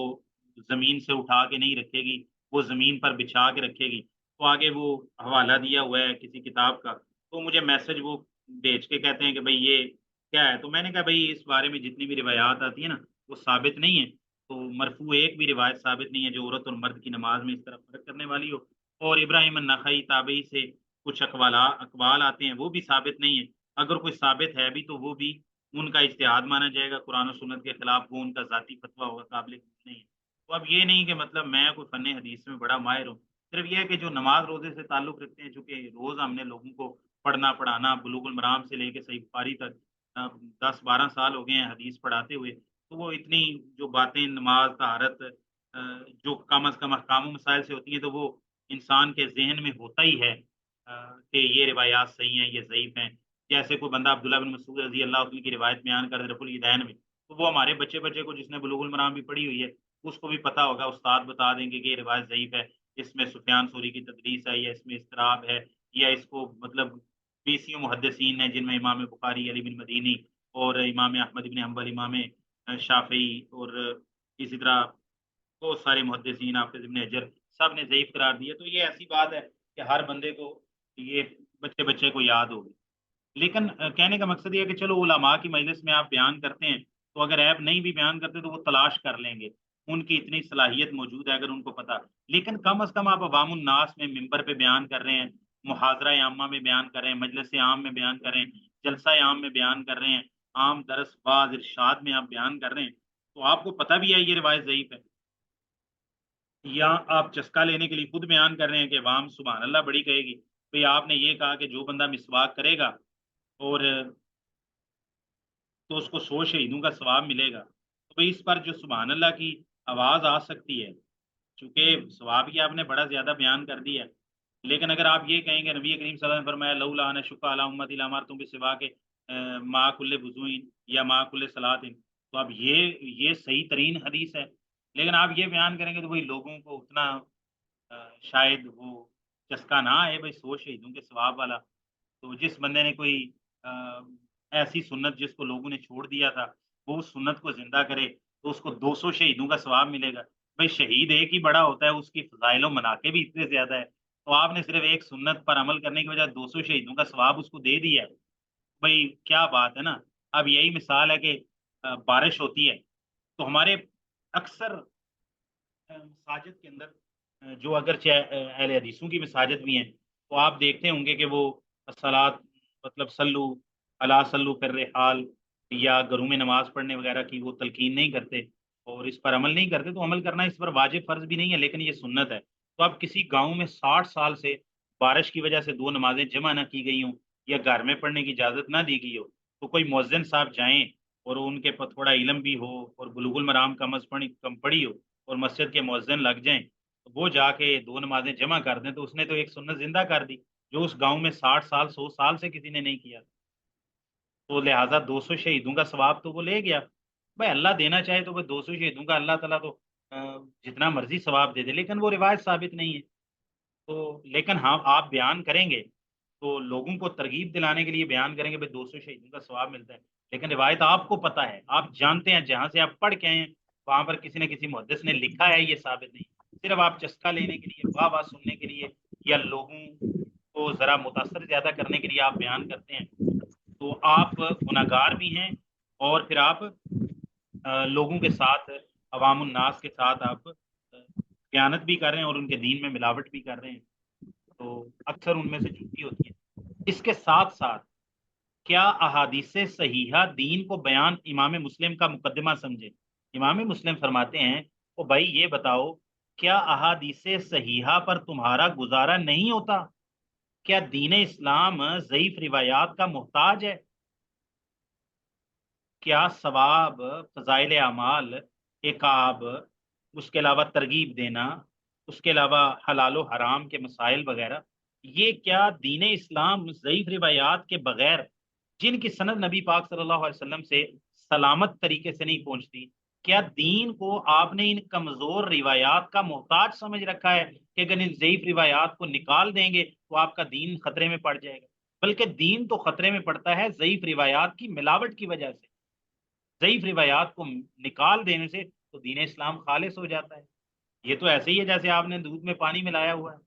زمین سے اٹھا کے نہیں رکھے گی، وہ زمین پر بچھا کے رکھے گی، تو آگے وہ حوالہ دیا ہوا ہے کسی کتاب کا، تو مجھے میسج وہ بھیج کے کہتے ہیں کہ بھائی یہ کیا ہے، تو میں نے کہا بھائی اس بارے میں جتنی بھی روایات آتی ہیں نا وہ ثابت نہیں ہے، تو مرفوع ایک بھی روایت ثابت نہیں ہے جو عورت اور مرد کی نماز میں اس طرح فرق کرنے والی ہو، اور ابراہیم النخعی تابعی سے کچھ اقوال آتے ہیں وہ بھی ثابت نہیں ہے، اگر کوئی ثابت ہے بھی تو وہ بھی ان کا اجتہاد مانا جائے گا، قرآن و سنت کے خلاف، وہ ان کا ذاتی فتویٰ ہوگا، قابل قبول نہیں ہے۔ تو اب یہ نہیں کہ مطلب میں کوئی فن حدیث میں بڑا ماہر ہوں، صرف یہ ہے کہ جو نماز روزے سے تعلق رکھتے ہیں، چونکہ روز ہم نے لوگوں کو پڑھنا پڑھانا بلوغ المرام سے لے کے صحیح بخاری تک 10-12 سال ہو گئے ہیں حدیث پڑھاتے ہوئے، تو وہ اتنی جو باتیں نماز، طہارت، جو کم از کم احکام و مسائل سے ہوتی ہیں تو وہ انسان کے ذہن میں ہوتا ہی ہے کہ یہ روایات صحیح ہیں، یہ ضعیف ہیں۔ جیسے کوئی بندہ عبداللہ بن مسعود رضی اللہ عنہ کی روایت بیان کر رفع الیدین میں، تو وہ ہمارے بچے بچے کو جس نے بلوغ المرام بھی پڑھی ہوئی ہے اس کو بھی پتا ہوگا، استاد بتا دیں گے کہ یہ روایت ضعیف ہے، اس میں سفیان ثوری کی تدریس ہے، یا اس میں اضطراب ہے، یا اس کو مطلب 20 محدثین ہیں جن میں امام بخاری، علی بن مدینی اور امام احمد بن حنبل، امام شافعی، اور اسی طرح بہت سارے محدثین، حافظ ابن حجر، سب نے ضعیف قرار دیا، تو یہ ایسی بات ہے کہ ہر بندے کو یہ بچے بچے کو یاد ہوگی، لیکن کہنے کا مقصد یہ ہے کہ چلو علماء کی مجلس میں آپ بیان کرتے ہیں تو اگر ایپ نہیں بھی بیان کرتے تو وہ تلاش کر لیں گے، ان کی اتنی صلاحیت موجود ہے اگر ان کو پتا، لیکن کم از کم آپ عوام الناس میں ممبر پہ بیان کر رہے ہیں، محاضرہ عامہ میں بیان کر رہے ہیں، مجلس عام میں بیان کر رہے ہیں، جلسہ عام میں بیان کر رہے ہیں، عام درس باز ارشاد میں آپ بیان کر رہے ہیں، تو آپ کو پتہ بھی ہے یہ روایت ضعیف ہے، یا آپ چسکا لینے کے لیے خود بیان کر رہے ہیں کہ عوام سبحان اللہ بڑی کہے گی، بھئی آپ نے یہ کہا کہ جو بندہ مسواک کرے گا اور تو اس کو 100 شہیدوں کا ثواب ملے گا، تو بھئی اس پر جو سبحان اللہ کی آواز آ سکتی ہے، چونکہ ثواب کی آپ نے بڑا زیادہ بیان کر دیا ہے، لیکن اگر آپ یہ کہیں گے نبی کریم صلی اللہ علیہ وسلم نے فرمایا لولا ان اشق علی امتی لامرتم بسواک مع کل وضوء یا مع کل صلاۃ، تو اب یہ صحیح ترین حدیث ہے، لیکن آپ یہ بیان کریں گے تو وہی لوگوں کو اتنا شاید وہ چسکا نہ آئے بھائی 100 شہیدوں کے ثواب والا، تو جس بندے نے کوئی آ، ایسی سنت جس کو لوگوں نے چھوڑ دیا تھا وہ اس سنت کو زندہ کرے تو اس کو 200 شہیدوں کا ثواب ملے گا، بھائی شہید ایک ہی بڑا ہوتا ہے، اس کی فضائل و مناقب بھی اتنے زیادہ ہے، تو آپ نے صرف ایک سنت پر عمل کرنے کی وجہ 200 شہیدوں کا ثواب اس کو دے دیا ہے، بھائی کیا بات ہے نا۔ اب یہی مثال ہے کہ بارش ہوتی ہے تو ہمارے اکثر مساجد کے اندر جو اگرچہ اہل حدیثوں کی مساجد بھی ہیں، تو آپ دیکھتے ہوں گے کہ وہ الصلاۃ مطلب صلو علی صلو فی الرحال یا گھروں میں نماز پڑھنے وغیرہ کی وہ تلقین نہیں کرتے اور اس پر عمل نہیں کرتے، تو عمل کرنا اس پر واجب فرض بھی نہیں ہے لیکن یہ سنت ہے، تو اب کسی گاؤں میں 60 سال سے بارش کی وجہ سے 2 نمازیں جمع نہ کی گئی ہوں یا گھر میں پڑھنے کی اجازت نہ دی گئی ہو، تو کوئی مؤذن صاحب جائیں اور ان کے پاس تھوڑا علم بھی ہو اور بلوغ المرام کم پڑھی ہو اور مسجد کے مؤذن لگ جائیں، تو وہ جا کے 2 نمازیں جمع کر دیں تو اس نے تو ایک سنت زندہ کر دی جو اس گاؤں میں 60 سال 100 سال سے کسی نے نہیں کیا، تو لہٰذا 200 شہیدوں کا ثواب تو وہ لے گیا، بھائی اللہ دینا چاہے تو وہ 200 شہیدوں کا اللہ تعالیٰ تو جتنا مرضی ثواب دے دے، لیکن وہ روایت ثابت نہیں ہے، تو لیکن ہاں آپ بیان کریں گے تو لوگوں کو ترغیب دلانے کے لیے بیان کریں گے بھائی 200 شہیدوں کا ثواب ملتا ہے، لیکن روایت آپ کو پتہ ہے، آپ جانتے ہیں جہاں سے آپ پڑھ کے آئے ہیں وہاں پر کسی نہ کسی محدث نے لکھا ہے یہ ثابت نہیں، صرف آپ چسکا لینے کے لیے، واہ واہ سننے کے لیے، یا لوگوں کو ذرا متاثر زیادہ کرنے کے لیے آپ بیان کرتے ہیں، تو آپ گناہگار بھی ہیں اور پھر آپ لوگوں کے ساتھ عوام الناس کے ساتھ آپ خیانت بھی کر رہے ہیں اور ان کے دین میں ملاوٹ بھی کر رہے ہیں، تو اکثر ان میں سے جھوٹی ہوتی ہے۔ اس کے ساتھ ساتھ کیا احادیث صحیحہ دین کو بیان امام مسلم کا مقدمہ سمجھے؟ امام مسلم فرماتے ہیں، او بھائی یہ بتاؤ، کیا احادیث صحیحہ پر تمہارا گزارا نہیں ہوتا؟ کیا دین اسلام ضعیف روایات کا محتاج ہے؟ کیا ثواب، فضائل اعمال، عقاب، اس کے علاوہ ترغیب دینا، اس کے علاوہ حلال و حرام کے مسائل وغیرہ، یہ کیا دین اسلام ضعیف روایات کے بغیر، جن کی سند نبی پاک صلی اللہ علیہ وسلم سے سلامت طریقے سے نہیں پہنچتی، کیا دین کو آپ نے ان کمزور روایات کا محتاج سمجھ رکھا ہے کہ اگر ان ضعیف روایات کو نکال دیں گے تو آپ کا دین خطرے میں پڑ جائے گا؟ بلکہ دین تو خطرے میں پڑتا ہے ضعیف روایات کی ملاوٹ کی وجہ سے۔ ضعیف روایات کو نکال دینے سے تو دین اسلام خالص ہو جاتا ہے۔ یہ تو ایسے ہی ہے جیسے آپ نے دودھ میں پانی ملایا ہوا ہے،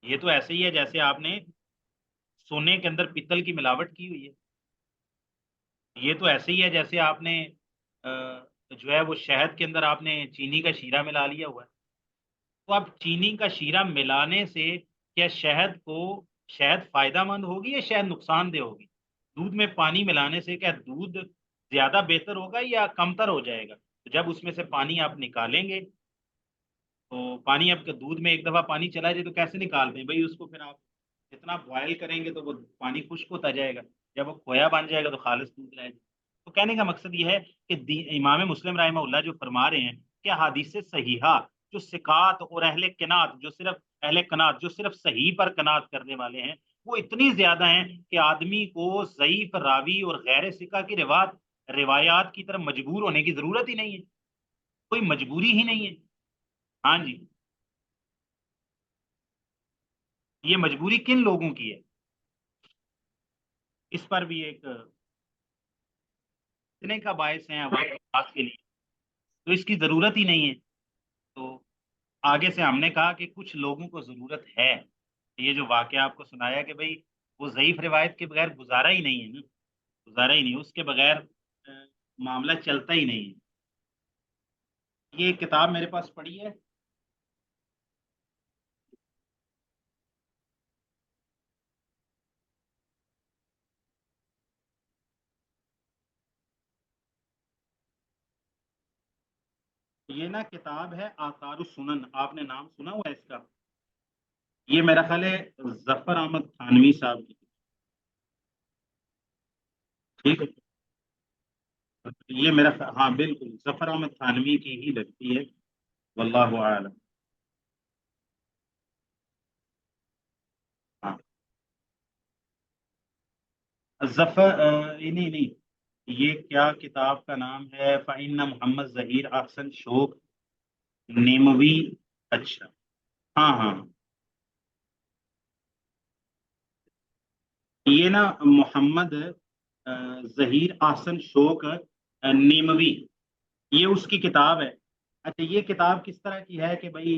یہ تو ایسے ہی ہے جیسے آپ نے سونے کے اندر پتل کی ملاوٹ کی ہوئی ہے، یہ تو ایسے ہی ہے جیسے آپ نے جو ہے وہ شہد کے اندر آپ نے چینی کا شیرہ ملا لیا ہوا ہے۔ تو اب چینی کا شیرہ ملانے سے کیا شہد فائدہ مند ہوگی یا شہد نقصان دہ ہوگی؟ دودھ میں پانی ملانے سے کیا دودھ زیادہ بہتر ہوگا یا کمتر ہو جائے گا؟ تو جب اس میں سے پانی آپ نکالیں گے، تو پانی آپ کے دودھ میں ایک دفعہ پانی چلا جائے تو کیسے نکال دیں بھائی اس کو؟ پھر آپ جتنا بوائل کریں گے تو وہ پانی خشک ہوتا جائے گا، جب وہ کھویا بن جائے گا تو خالص دودھ رہے گا۔ تو کہنے کا مقصد یہ ہے کہ امام مسلم رحمہ اللہ جو فرما رہے ہیں کہ حدیث صحیحہ جو ثقات اور اہل قناعت جو صرف صحیح پر قناعت کرنے والے ہیں، وہ اتنی زیادہ ہیں کہ آدمی کو ضعیف راوی اور غیر ثقہ کی روایات کی طرف مجبور ہونے کی ضرورت ہی نہیں ہے، کوئی مجبوری ہی نہیں ہے۔ ہاں جی، یہ مجبوری کن لوگوں کی ہے؟ اس پر بھی ایک اتنے کا باعث ہے عوام خاص کے لیے، تو اس کی ضرورت ہی نہیں ہے۔ تو آگے سے ہم نے کہا کہ کچھ لوگوں کو ضرورت ہے، یہ جو واقعہ آپ کو سنایا کہ بھائی وہ ضعیف روایت کے بغیر گزارا ہی نہیں ہے نا، گزارا ہی نہیں، اس کے بغیر معاملہ چلتا ہی نہیں ہے۔ یہ کتاب میرے پاس پڑھی ہے، یہ نا کتاب ہے آثار السنن، آپ نے نام سنا ہوا ہے اس کا؟ یہ میرا خیال ہے ظفر احمد تھانوی صاحب کی، ٹھیک ہے؟ یہ میرا ہاں بالکل ظفر احمد تھانوی کی ہی لگتی ہے، واللہ اعلم۔ ہاں ظفر نہیں نہیں، یہ کیا کتاب کا نام ہے؟ فإن محمد ظہیر احسن شوق نیموی، اچھا، ہاں ہاں، یہ نا محمد ظہیر احسن شوق نیموی، یہ اس کی کتاب ہے۔ اچھا یہ کتاب کس طرح کی ہے کہ بھائی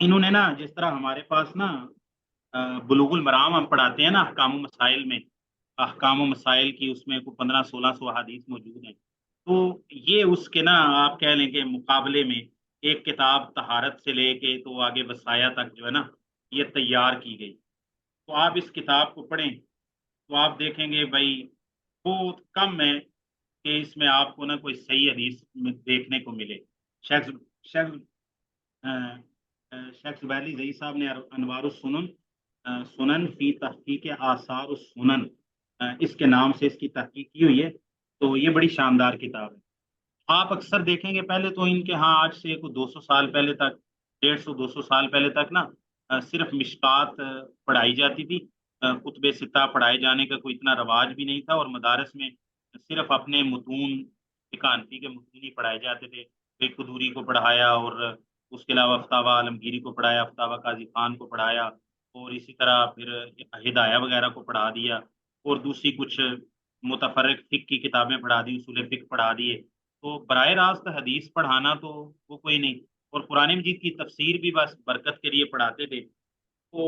انہوں نے نا جس طرح ہمارے پاس نا بلوغ المرام ہم پڑھاتے ہیں نا احکام و مسائل میں، احکام و مسائل کی اس میں کوئی 1500-1600 احادیث موجود ہیں، تو یہ اس کے نا آپ کہہ لیں کہ مقابلے میں ایک کتاب طہارت سے لے کے تو آگے وصایا تک جو ہے نا یہ تیار کی گئی، تو آپ اس کتاب کو پڑھیں تو آپ دیکھیں گے بھائی بہت کم ہے کہ اس میں آپ کو نا کوئی صحیح حدیث میں دیکھنے کو ملے۔ شیخ شیخ شیخ زبیدی زئی صاحب نے انوار السنن سنن فی تحقیق آثار السنن اس کے نام سے اس کی تحقیق کی ہوئی ہے، تو یہ بڑی شاندار کتاب ہے۔ آپ اکثر دیکھیں گے پہلے تو ان کے ہاں آج سے کوئی 200 سال پہلے تک، 150-200 سال پہلے تک نا صرف مشکات پڑھائی جاتی تھی، کتب ستہ پڑھائے جانے کا کوئی اتنا رواج بھی نہیں تھا، اور مدارس میں صرف اپنے متون فقہ کے متون ہی پڑھائے جاتے تھے۔ ایک قدوری کو پڑھایا، اور اس کے علاوہ افتابہ عالمگیری کو پڑھایا، افتابہ قاضی خان کو پڑھایا، اور اسی طرح پھر ہدایہ وغیرہ کو پڑھا دیا، اور دوسری کچھ متفرق فقہ کی کتابیں پڑھا دی، اصول فقہ پڑھا دیے۔ تو براہ راست حدیث پڑھانا تو وہ کوئی نہیں، اور قرآن مجید کی تفسیر بھی بس برکت کے لیے پڑھاتے تھے، تو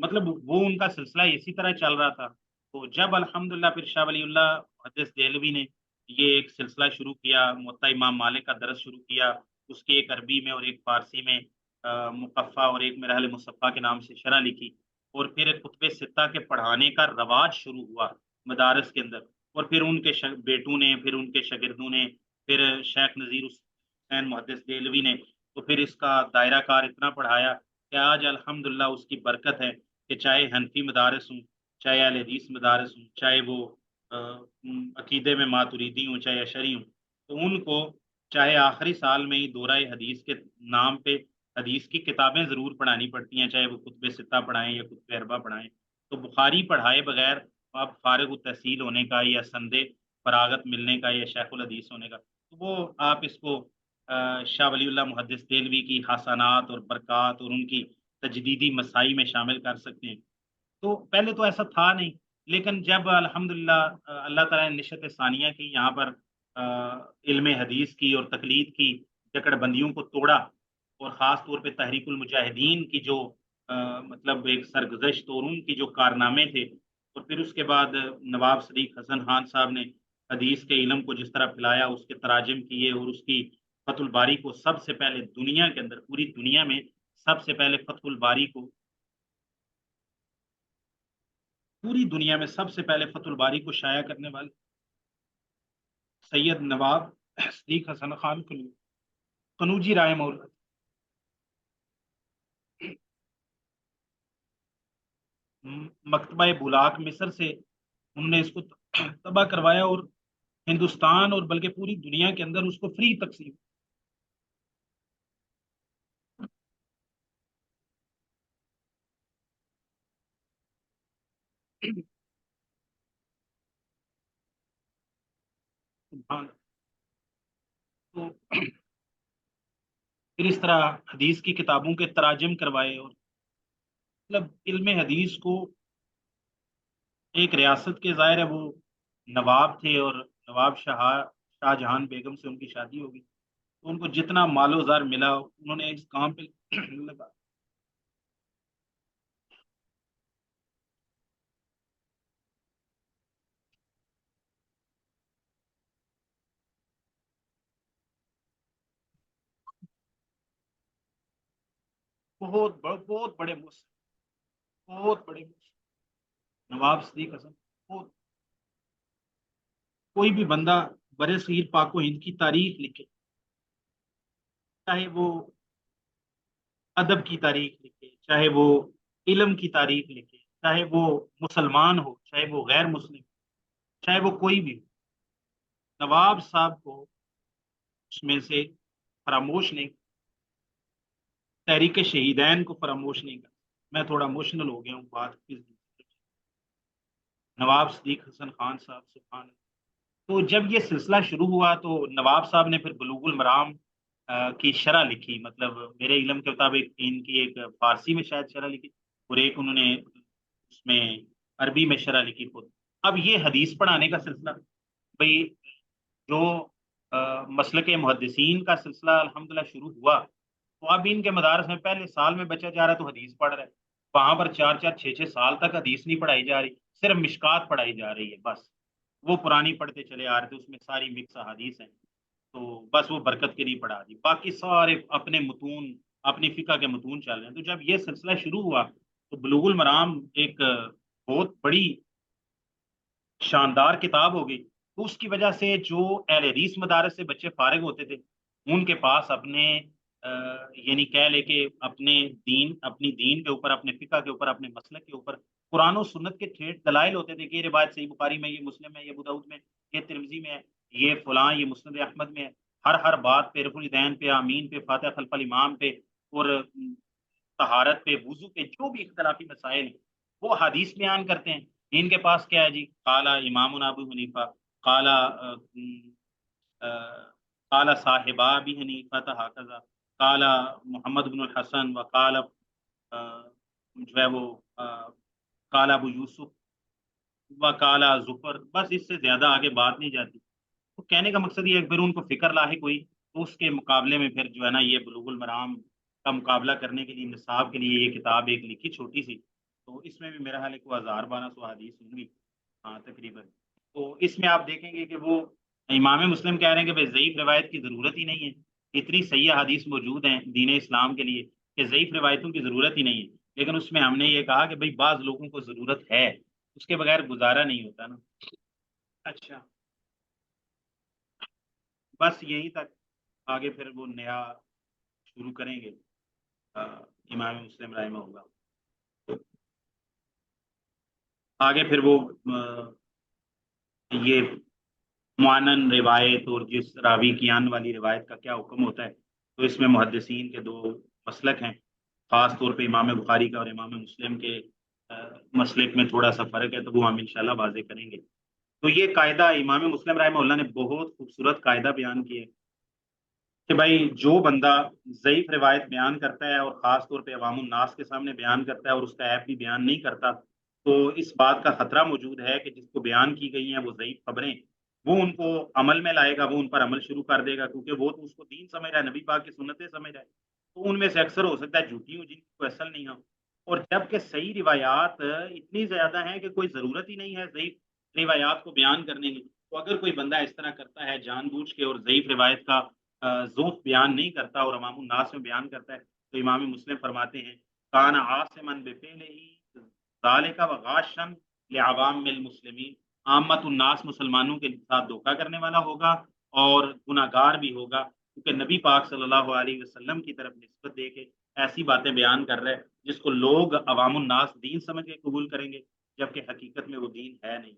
مطلب وہ ان کا سلسلہ اسی طرح چل رہا تھا۔ تو جب الحمدللہ پھر شاہ ولی اللہ محدث دہلوی نے یہ ایک سلسلہ شروع کیا، موطا امام مالک کا درس شروع کیا، اس کی ایک عربی میں اور ایک فارسی میں مقفع اور ایک میرا حال مصفح کے نام سے شرح لکھی، اور پھر کتب ستہ کے پڑھانے کا رواج شروع ہوا مدارس کے اندر، اور پھر ان کے بیٹوں نے، پھر ان کے شاگردوں نے، پھر شیخ نذیر حسین محدث دہلوی نے، تو پھر اس کا دائرہ کار اتنا پڑھایا کہ آج الحمدللہ اس کی برکت ہے کہ چاہے حنفی مدارس ہوں، چاہے اہل حدیث مدارس ہوں، چاہے وہ عقیدے میں ماتریدی ہوں، چاہے اشعری ہوں، تو ان کو چاہے آخری سال میں ہی دورہ حدیث کے نام پہ حدیث کی کتابیں ضرور پڑھانی پڑتی ہیں، چاہے وہ کتب ستہ پڑھائیں یا کتب اربع پڑھائیں، تو بخاری پڑھائے بغیر آپ فارغ التحصیل ہونے کا یا سندے فراغت ملنے کا یا شیخ الحدیث ہونے کا، تو وہ آپ اس کو شاہ ولی اللہ محدث دہلوی کی حسنات اور برکات اور ان کی تجدیدی مسائی میں شامل کر سکتے ہیں۔ تو پہلے تو ایسا تھا نہیں، لیکن جب الحمدللہ اللہ تعالیٰ نے نشت ثانیہ کی یہاں پر علم حدیث کی اور تقلید کی جکڑ بندیوں کو توڑا، اور خاص طور پہ تحریک المجاہدین کی جو مطلب ایک سرگزشت اور ان کی جو کارنامے تھے، اور پھر اس کے بعد نواب صدیق حسن خان صاحب نے حدیث کے علم کو جس طرح پھیلایا، اس کے تراجم کیے، اور اس کی فتح الباری کو سب سے پہلے دنیا کے اندر، پوری دنیا میں سب سے پہلے فتح الباری کو، پوری دنیا میں سب سے پہلے فتح الباری کو شائع کرنے والے سید نواب صدیق حسن خان قنوجی رحمہ اللہ، مکتبہ بولاک مصر سے انہوں نے اس کو تباہ کروایا، اور ہندوستان اور بلکہ پوری دنیا کے اندر اس کو فری تقسیم۔ تو پھر اس طرح حدیث کی کتابوں کے تراجم کروائے، اور مطلب علم حدیث کو ایک ریاست کے ظاہر ہے وہ نواب تھے، اور نواب شاہ جہان بیگم سے ان کی شادی ہوگی، تو ان کو جتنا مال و زر ملا انہوں نے اس کام پہ لگا۔ بہت بڑے بہت بڑے نواب صدیق حسن، بہت، کوئی بھی بندہ برے صغیر پاک و ہند کی تاریخ لکھے، چاہے وہ ادب کی تاریخ لکھے، چاہے وہ علم کی تاریخ لکھے، چاہے وہ مسلمان ہو، چاہے وہ غیر مسلم، چاہے وہ کوئی بھی ہو، نواب صاحب کو اس میں سے فراموش نہیں، تحریک شہیدین کو فراموش نہیں کر۔ میں تھوڑا اموشنل ہو گیا ہوں بات کی، نواب صدیق حسن خان صاحب، سبحان اللہ۔ تو جب یہ سلسلہ شروع ہوا تو نواب صاحب نے پھر بلوغ المرام کی شرح لکھی، مطلب میرے علم کے مطابق ان کی ایک فارسی میں شاید شرح لکھی، اور ایک انہوں نے اس میں عربی میں شرح لکھی خود۔ اب یہ حدیث پڑھانے کا سلسلہ بھائی جو مسلک محدثین کا سلسلہ الحمدللہ شروع ہوا، تو اب ان کے مدارس میں پہلے سال میں بچہ جا رہا ہے تو حدیث پڑھ رہا ہے، وہاں پر 4 4 6 6 سال تک حدیث نہیں پڑھائی جا رہی، صرف مشکات پڑھائی جا رہی ہے بس، وہ پرانی پڑھتے چلے آ رہے تھے، اس میں ساری مکس حدیث ہیں، تو بس وہ برکت کے لیے پڑھا دی، باقی سارے اپنے متون، اپنی فقہ کے متون چل رہے ہیں۔ تو جب یہ سلسلہ شروع ہوا تو بلوغ المرام ایک بہت بڑی شاندار کتاب ہو گئی، تو اس کی وجہ سے جو اہل حدیث مدارس سے بچے فارغ ہوتے تھے، ان کے پاس اپنے یعنی کہہ لے کہ اپنے دین، اپنی دین کے اوپر، اپنے فقہ کے اوپر، اپنے مسلک کے اوپر قرآن و سنت کے ٹھیٹ دلائل ہوتے تھے کہ یہ روایت صحیح بخاری میں، یہ مسلم میں، یہ ابو داؤد میں، یہ ترمذی میں ہے، یہ فلاں، یہ مسند احمد میں ہے، ہر بات پہ، رفع الیدین پہ، آمین پہ، فاتحہ خلف الامام پہ، اور طہارت پہ، وضو پہ، جو بھی اختلافی مسائل ہیں وہ حدیث بیان کرتے ہیں۔ ان کے پاس کیا ہے جی، قالا امام ابو حنیفہ، قالا قالا صاحبہ ابی حنیفہ ہکذا، قالا محمد بن الحسن، و قالا جو ہے وہ قالا ابو یوسف، و قالا ظفر، بس اس سے زیادہ آگے بات نہیں جاتی۔ تو کہنے کا مقصد یہ ہے کہ پھر ان کو فکر لاحق ہوئی، تو اس کے مقابلے میں پھر جو ہے نا یہ بلوغ المرام کا مقابلہ کرنے کے لیے، نصاب کے لیے یہ کتاب ایک لکھی چھوٹی سی، تو اس میں بھی میرا خیال ہے کوئی 1000 1200 حدیث ہوں گی، ہاں تقریباً۔ تو اس میں آپ دیکھیں گے کہ وہ امام مسلم کہہ رہے ہیں کہ بھائی ضعیف روایت کی ضرورت ہی نہیں ہے، اتنی صحیح حدیث موجود ہیں دین اسلام کے لیے کہ ضعیف روایتوں کی ضرورت ہی نہیں ہے، لیکن اس میں ہم نے یہ کہا کہ بھائی بعض لوگوں کو ضرورت ہے، اس کے بغیر گزارا نہیں ہوتا نا۔ اچھا، بس یہیں تک، آگے پھر وہ نیا شروع کریں گے امام مسلم رحمہ اللہ، آگے پھر وہ یہ معانن روایت اور جس راوی کی آن والی روایت کا کیا حکم ہوتا ہے، تو اس میں محدثین کے دو مسلک ہیں، خاص طور پہ امام بخاری کا اور امام مسلم کے مسلک میں تھوڑا سا فرق ہے، تو وہ ہم انشاءاللہ واضح کریں گے۔ تو یہ قاعدہ امام مسلم رحمہ اللہ نے بہت خوبصورت قاعدہ بیان کیا ہے کہ بھائی جو بندہ ضعیف روایت بیان کرتا ہے اور خاص طور پہ عوام الناس کے سامنے بیان کرتا ہے اور اس کا عیب بھی بیان نہیں کرتا، تو اس بات کا خطرہ موجود ہے کہ جس کو بیان کی گئی ہیں وہ ضعیف خبریں، وہ ان کو عمل میں لائے گا، وہ ان پر عمل شروع کر دے گا، کیونکہ وہ تو اس کو دین سمجھ رہا ہے، نبی پاک کی سنتیں سمجھ رہا ہے، تو ان میں سے اکثر ہو سکتا ہے جھوٹی ہوں جن کی کوئی اصل نہیں ہو، اور جب کہ صحیح روایات اتنی زیادہ ہیں کہ کوئی ضرورت ہی نہیں ہے ضعیف روایات کو بیان کرنے کی، تو اگر کوئی بندہ اس طرح کرتا ہے جان بوجھ کے اور ضعیف روایت کا ذوق بیان نہیں کرتا اور عوام الناس میں بیان کرتا ہے، تو امام مسلم فرماتے ہیں کان عاصمن بفعلہ ذالک وغاشا لعوام المسلمین، عامت الناس مسلمانوں کے ساتھ دھوکہ کرنے والا ہوگا اور گناہ گار بھی ہوگا، کیونکہ نبی پاک صلی اللہ علیہ وسلم کی طرف نسبت دے کے ایسی باتیں بیان کر رہے ہیں جس کو لوگ عوام الناس دین سمجھ کے قبول کریں گے، جبکہ حقیقت میں وہ دین ہے نہیں۔